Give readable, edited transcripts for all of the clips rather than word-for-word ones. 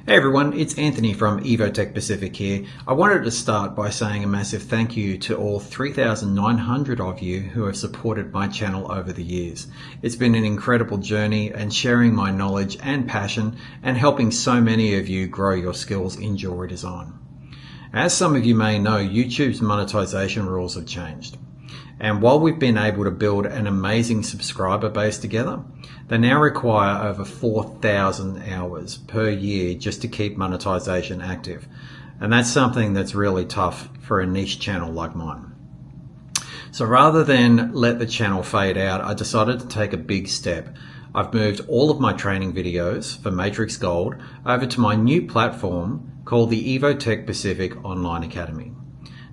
Hey everyone, it's Anthony from Evotech Pacific here. I wanted to start by saying a massive thank you to all 3,900 of you who have supported my channel over the years. It's been an incredible journey and sharing my knowledge and passion and helping so many of you grow your skills in jewelry design. As some of you may know, YouTube's monetization rules have changed. And while we've been able to build an amazing subscriber base together, they now require over 4,000 hours per year just to keep monetization active. And that's something that's really tough for a niche channel like mine. So rather than let the channel fade out, I decided to take a big step. I've moved all of my training videos for Matrix Gold over to my new platform called the Evotech Pacific Online Academy.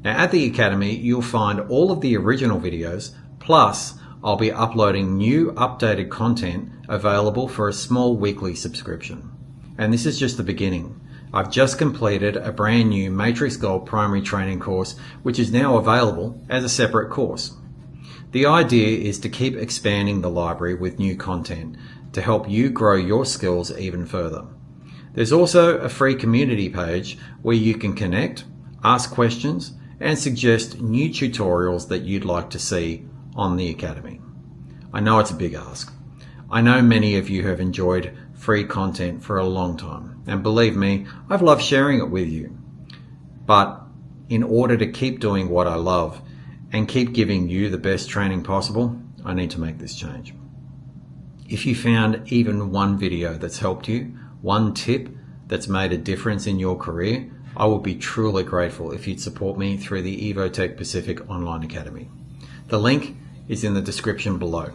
Now at the Academy, you'll find all of the original videos, plus I'll be uploading new updated content available for a small weekly subscription. And this is just the beginning. I've just completed a brand new Matrix Gold primary training course, which is now available as a separate course. The idea is to keep expanding the library with new content to help you grow your skills even further. There's also a free community page where you can connect, ask questions, and suggest new tutorials that you'd like to see on the Academy. I know it's a big ask. I know many of you have enjoyed free content for a long time, and believe me, I've loved sharing it with you. But in order to keep doing what I love and keep giving you the best training possible, I need to make this change. If you found even one video that's helped you, one tip that's made a difference in your career, I would be truly grateful if you'd support me through the Evotech Pacific Online Academy. The link is in the description below.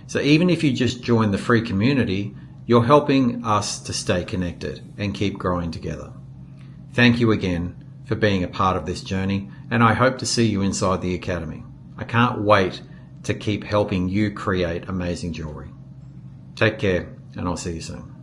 So even if you just join the free community, you're helping us to stay connected and keep growing together. Thank you again for being a part of this journey, and I hope to see you inside the Academy. I can't wait to keep helping you create amazing jewelry. Take care, and I'll see you soon.